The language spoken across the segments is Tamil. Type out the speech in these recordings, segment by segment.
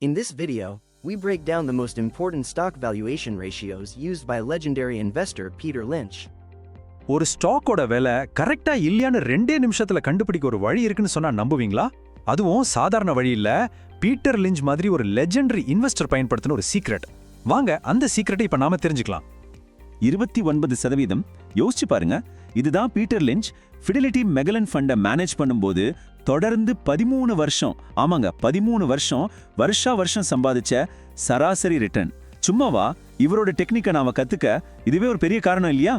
In this video, we break down the most important stock valuation ratios used by legendary investor Peter Lynch. ஒரு ஸ்டாக்கோட விலை கரெக்டா இல்லையான்னு 2 நிமிஷத்துல கண்டுபிடிக்க ஒரு வழி இருக்குன்னு சொன்னா நம்புவீங்களா? அதுவும் சாதாரண வழி இல்ல, பீட்டர் லிஞ்ச் மாதிரி ஒரு லெஜெண்டரி இன்வெஸ்டர் பயன்படுத்தின ஒரு சீக்ரெட். வாங்க அந்த சீக்ரெட்டை இப்ப நாம தெரிஞ்சுக்கலாம். 29% யோசிச்சு பாருங்க. இதுதான் பீட்டர் லிஞ்ச் ஃபிடெலிட்டி மெகலன் ஃபண்டை மேனேஜ் பண்ணும்போது தொடர்ந்து 13 வருஷம், ஆமாங்க 13 வருஷம் வருஷம் சம்பாதிச்ச சராசரி ரிட்டர்ன். சும்மாவா? இவரோட டெக்னிக்கை நாம கத்துக்க இதுவே ஒரு பெரிய காரணம் இல்லையா?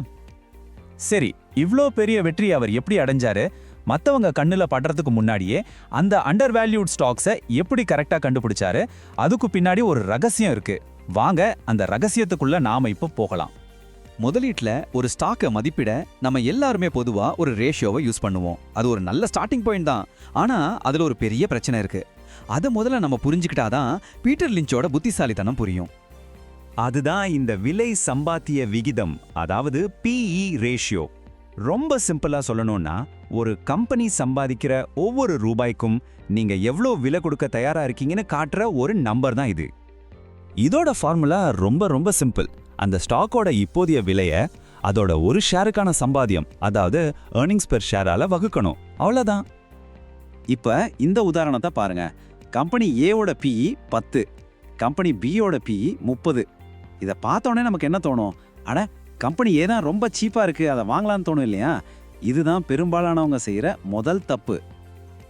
சரி, இவ்ளோ பெரிய வெற்றி அவர் எப்படி அடைஞ்சாரு? மத்தவங்க கண்ணுல படுறதுக்கு முன்னாடியே அந்த அண்டர் வேல்யூட் ஸ்டாக்ஸை எப்படி கரெக்டா கண்டுபிடிச்சாரு? அதுக்கு பின்னாடி ஒரு ரகசியம் இருக்கு. வாங்க அந்த ரகசியத்துக்குள்ள நாம இப்போ போகலாம். முதலீட்டுல ஒரு ஸ்டாக்கை மதிப்பிட நம்ம எல்லாருமே பொதுவா ஒரு ரேஷியோவை யூஸ் பண்ணுவோம். அது ஒரு நல்ல ஸ்டார்டிங் பாயிண்ட் தான். ஆனா அதுல ஒரு பெரிய பிரச்சனை இருக்கு. அதை முதல்ல நம்ம புரிஞ்சுக்கிட்டாதான் பீட்டர் லிஞ்சோட புத்திசாலித்தனம் புரியும். அதுதான் இந்த விலை சம்பாத்திய விகிதம், அதாவது PE ரேஷியோ. ரொம்ப சிம்பிளா சொல்லணும்னா, ஒரு கம்பெனி சம்பாதிக்கிற ஒவ்வொரு ரூபாய்க்கும் நீங்க எவ்வளோ விலை கொடுக்க தயாரா இருக்கீங்கன்னு காட்டுற ஒரு நம்பர் தான் இது. இதோட ஃபார்முலா ரொம்ப சிம்பிள். அந்த ஸ்டாக்கோட இப்போதைய விலைய அதோட ஒரு ஷேருக்கான சம்பாத்தியம், அதாவது ஏர்னிங்ஸ் பெர் ஷேரால வகுக்கணும். அவ்வளவுதான். இப்ப இந்த உதாரணத்தை பாருங்க. கம்பெனி ஏவோட PE 10, கம்பெனி பியோட PE 30. இதை பார்த்தோன்னே நமக்கு என்ன தோணும்? அட, கம்பெனி ஏ தான் ரொம்ப சீப்பா இருக்கு, அதை வாங்கலான்னு தோணும் இல்லையா? இதுதான் பெரும்பாலானவங்க செய்யற முதல் தப்பு.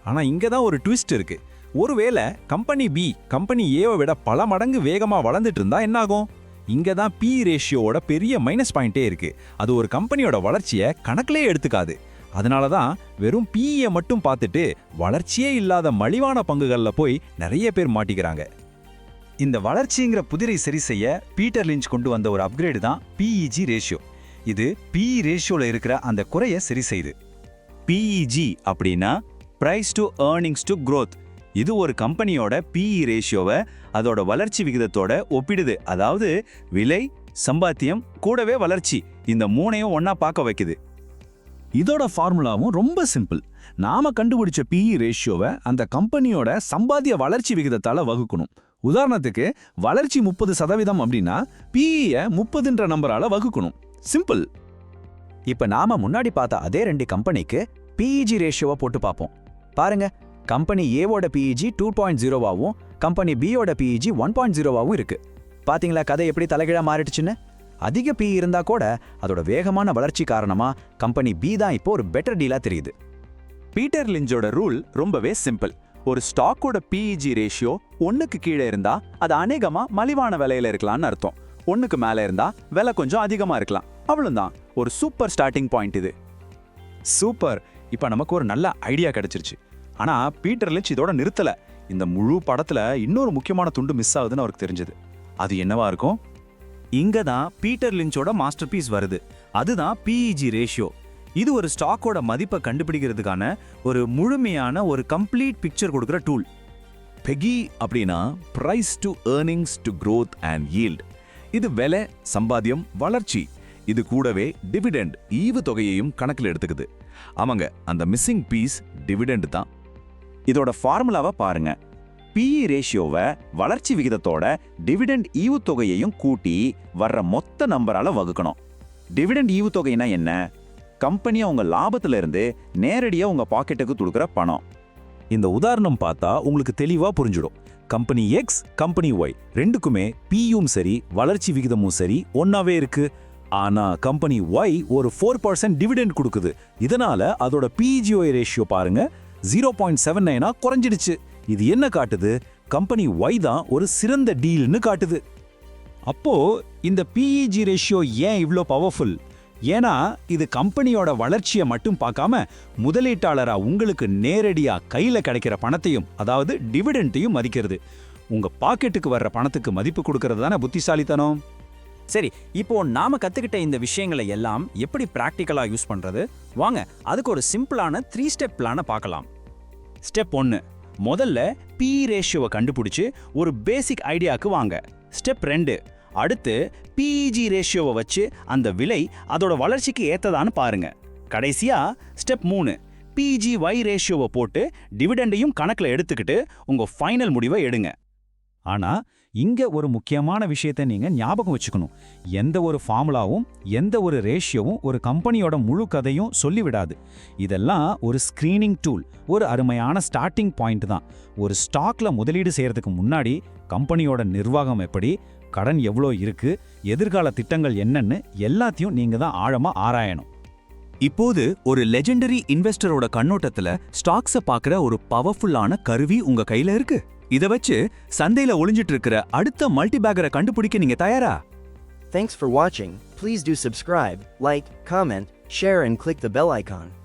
ஆனா இங்க தான் ஒரு ட்விஸ்ட் இருக்கு. ஒருவேளை கம்பெனி பி கம்பெனி ஏவை விட பல மடங்கு வேகமா வளர்ந்துட்டு இருந்தா என்ன ஆகும்? இங்க தான் PE ரேஷியோவோட பெரிய மைனஸ் பாயிண்டே இருக்கு. அது ஒரு கம்பெனியோட வளர்ச்சியை கணக்கிலே எடுத்துக்காது. அதனால தான் வெறும் PE மட்டும் பார்த்துட்டு வளர்ச்சியே இல்லாத மலிவான பங்குகள்ல போய் நிறைய பேர் மாட்டிக்கிறாங்க. இந்த வளர்ச்சிங்கிற புதிரை சரி செய்ய பீட்டர் லிஞ்ச் கொண்டு வந்த ஒரு அப்கிரேடு தான் PEG ரேஷியோ. இது PE ரேஷியோல இருக்கிற அந்த குறைய சரி செய்யுது. PEG அப்படின்னா price to earnings to growth. இது ஒரு கம்பெனியோட PE ரேஷியோவை அதோட வளர்ச்சி விகிதத்தோட ஒப்பிடுது. அதாவது விலை, சம்பாத்தியம் கூடவே வளர்ச்சி, இந்த மூணையும் ஒன்னா பார்க்க வைக்குது. இதோட ஃபார்முலாவும் ரொம்ப சிம்பிள். நாம கண்டுபிடிச்ச PE ரேஷியோவை அந்த கம்பெனியோட சம்பாத்திய வளர்ச்சி விகிதத்தால வகுக்கணும். உதாரணத்துக்கு வளர்ச்சி 30% அப்படின்னா PE 30ன்ற நம்பரால வகுக்கணும். சிம்பிள். இப்ப நாம முன்னாடி பார்த்த அதே 2 கம்பெனிக்கு PEG ரேஷியோவை போட்டு பார்ப்போம். பாருங்க, கம்பெனி ஏவோட PEG 2.0வாவும் கம்பெனி பியோட PEG 1.0வாவும் இருக்கு. பாத்தீங்களா கதை எப்படி தலைகீழா மாறிடுச்சுன்னு? அதிக PE இருந்தா கூட அதோட வேகமான வளர்ச்சி காரணமா கம்பெனி பி தான் இப்போ ஒரு பெட்டர் டீலா தெரியுது. பீட்டர் லிஞ்சோட ரூல் ரொம்பவே சிம்பிள். ஒரு ஸ்டாக்கோட PEG ரேஷியோ 1க்கு கீழே இருந்தா அது அநேகமா மலிவான விலையில இருக்கலாம்னு அர்த்தம். 1க்கு மேல இருந்தா விலை கொஞ்சம் அதிகமா இருக்கலாம். அவ்வளவுதான். ஒரு சூப்பர் ஸ்டார்டிங் பாயிண்ட் இது. சூப்பர். இப்ப நமக்கு ஒரு நல்ல ஐடியா கிடைச்சிருச்சு. ஆனா பீட்டர் லிஞ்ச் இதோட நிறுத்தல. இந்த முழு படத்துல இன்னொரு முக்கியமான துண்டு மிஸ் ஆகுதுன்னு அவருக்கு தெரிஞ்சது. அது என்னவா இருக்கும்? இங்க தான் பீட்டர் லிஞ்சோட மாஸ்டர் பீஸ் வருது. அதுதான் PEG ரேஷியோ. இது ஒரு ஸ்டாக்கோட மதிப்பை கண்டுபிடிக்கிறதுக்கான ஒரு முழுமையான ஒரு கம்ப்ளீட் பிக்சர் கொடுக்குற டூல். பெகி அப்படின்னா price to earnings to growth and yield. இது விலை, சம்பாத்தியம், வளர்ச்சி. இது கூடவே டிவிடெண்ட், ஈவு தொகையையும் கணக்கில் எடுத்துக்குது. ஆமாங்க, அந்த மிஸ்ஸிங் பீஸ் டிவிடெண்ட் தான். இதோட ஃபார்முலாவை பாருங்க. PE ரேஷியோவை வளர்ச்சி விகிதத்தோட டிவிடெண்ட் ஈவுத்தொகையையும் கூட்டி வர்ற மொத்த நம்பரால வகுக்கணும். டிவிடெண்ட் ஈவுத்தொகைனா என்ன? கம்பெனி அவங்க லாபத்துல இருந்து நேரடியா உங்க பாக்கெட்டுக்கு கொடுக்குற பணம். இந்த உதாரணம் பார்த்தா உங்களுக்கு தெளிவா புரிஞ்சிடும். கம்பெனி எக்ஸ், கம்பெனி ஒய் ரெண்டுக்குமே PEயும் சரி வளர்ச்சி விகிதமும் சரி ஒன்னாவே இருக்கு. ஆனா கம்பெனி ஒய் ஒரு 4% டிவிடெண்ட் கொடுக்குது. இதனால அதோட PEGOI ரேஷியோ பாருங்க 0.79 குறைஞ்சிடுச்சு. இது என்ன காட்டுது? கம்பெனி ஒய் தான் ஒரு சிறந்த டீல்னு காட்டுது. அப்போ இந்த PEG ரேஷியோ ஏன் இவ்ளோ பவர்ஃபுல்? ஏன்னா இது கம்பெனியோட வளர்ச்சியை மட்டும் பார்க்காம முதலீட்டாளரா உங்களுக்கு நேரடியா கையில கிடைக்கிற பணத்தையும், அதாவது டிவிடெண்ட்டையும் மதிக்கிறது. உங்க பாக்கெட்டுக்கு வர்ற பணத்துக்கு மதிப்பு கொடுக்கறது தானே புத்திசாலித்தனம். சரி, இப்போ நாம கத்துக்கிட்ட இந்த விஷயங்களை எல்லாம் எப்படி பிராக்டிக்கலா யூஸ் பண்றது? வாங்க அதுக்கு ஒரு சிம்பிளான 3 ஸ்டெப் பிளானை பார்க்கலாம். ஸ்டெப் 1, முதல்ல PE ரேஷியோவை கண்டுபிடிச்சு ஒரு பேசிக் ஐடியாக்கு வாங்க. ஸ்டெப் 2, அடுத்து PEG ரேஷியோவை வச்சு அந்த விலை அதோட வளர்ச்சிக்கு ஏத்ததான்னு பாருங்க. கடைசியா ஸ்டெப் 3, PEGY ரேஷியோவை போட்டு டிவிடெண்டையும் கணக்கில் எடுத்துக்கிட்டு உங்க ஃபைனல் முடிவை எடுங்க. ஆனா இங்க ஒரு முக்கியமான விஷயத்தை நீங்க ஞாபகம் வச்சுக்கணும். எந்த ஒரு ஃபார்முலாவும் எந்த ஒரு ரேஷியோவும் ஒரு கம்பெனியோட முழு கதையும் சொல்லிவிடாது. இதெல்லாம் ஒரு ஸ்கிரீனிங் டூல், ஒரு அருமையான ஸ்டார்டிங் பாயிண்ட் தான். ஒரு ஸ்டாக்ல முதலீடு செய்யறதுக்கு முன்னாடி கம்பெனியோட நிர்வாகம் எப்படி, கடன் எவ்வளோ இருக்கு, எதிர்கால திட்டங்கள் என்னன்னு எல்லாத்தையும் நீங்க தான் ஆழமா ஆராயணும். இப்போது ஒரு லெஜெண்டரி இன்வெஸ்டரோட கண்ணோட்டத்துல ஸ்டாக்ஸ பார்க்குற ஒரு பவர்ஃபுல்லான கருவி உங்க கையில இருக்கு. இத வச்சு சந்தையில ஒளிஞ்சிட்டு இருக்கிற அடுத்த மல்டிபேக்கரை கண்டுபிடிக்க நீங்க தயாரா? Thanks for watching. Please do subscribe, like, comment, share and click the bell icon.